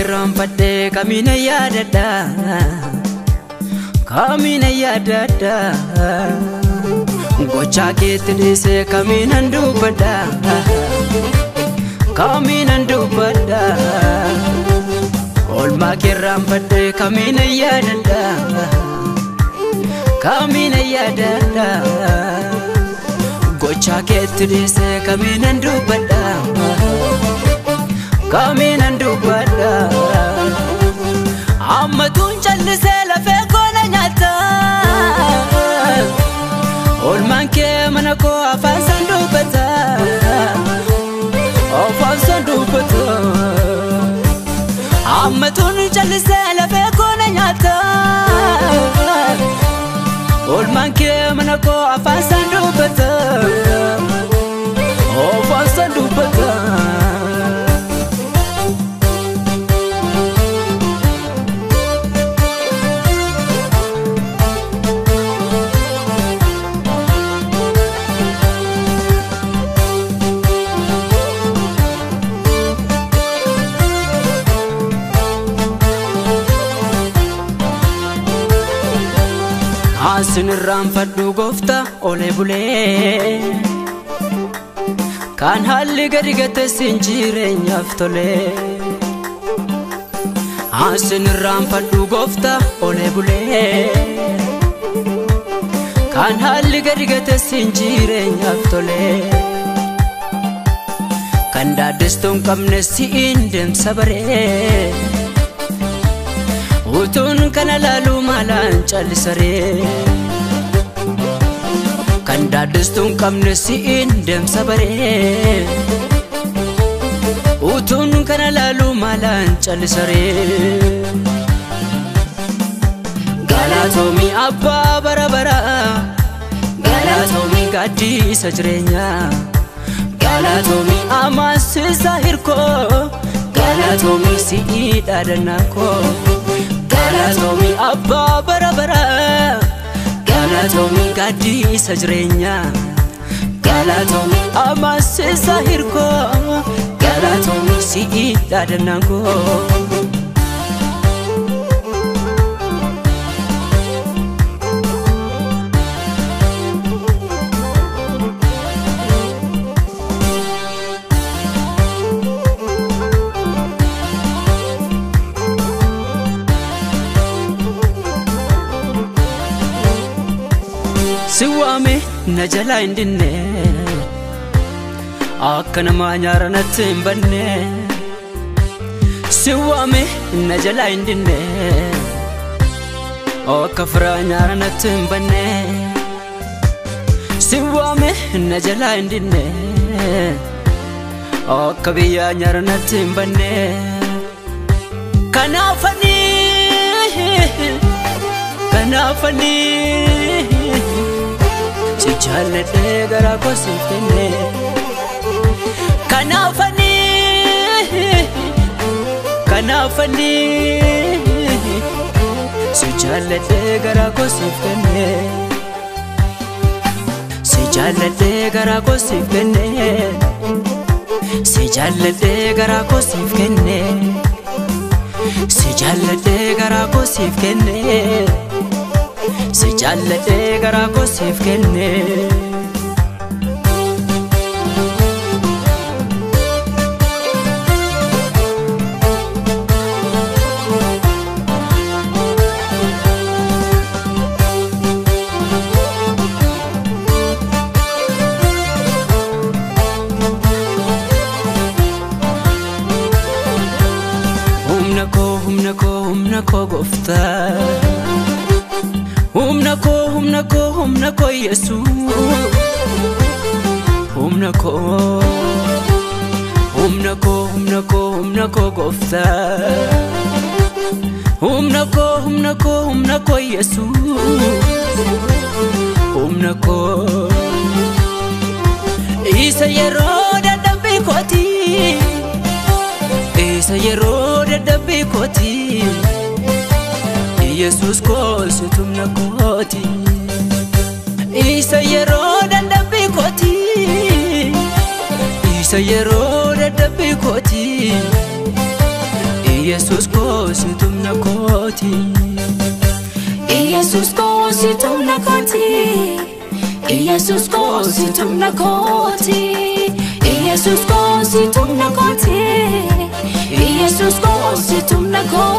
kiram padde kamina yadada gocha ketidise kamina ndubada olma kiram padde kamina yadada gocha ketidise kamina ndubada ammatun challise lafe kona nyata olman ke manako afan sandubata ammatun challise lafe kona nyata olman ke manako afan sandubata Asin ramfaddu gofta ole bule kan halli garigate sinjireenyaaf tole asin ramfaddu gofta ole bule kan halli garigate sinjireenyaaf tole kan daaddestuun qabne siin deemsa baree utun kana lalu malan chalisare kan daaddestuun qabne siin deemsa baree utun kana lalu malan chalisare galatomi abba barabara galatomi gaddisa jireenya galatomi amasisa hirko galatomi siidhaadannako galatomi abba barabara galatomi gaddisa jireenya galatomi amasisa hirko galatomi siidhaadannako siwame najala indinne akkana maanyaranatte imbanne siwame najala indinne akka fraanyaranatte imbanne siwame najala indinne akka biyaanyaranatte imbanne kanafani Sijallate gara ko sifne kanafani sijallate gara ko sifne sijallate gara ko sifne sijallate gara ko sifne sijallate gara ko sifne sijallate gara ko sifne humna ko gofta humna ko Yesu humna ko gofta humna ko Yesu humna ko isa yeroda dambi koti isa yeroda dambi koti Jesus kosu tumna koti isa yeroda dambi koti isa yeroda dambi koti Yesus ko situmna koti Yesus ko situmna koti Yesus ko situmna koti Yesus ko situmna koti Yesus ko situmna koti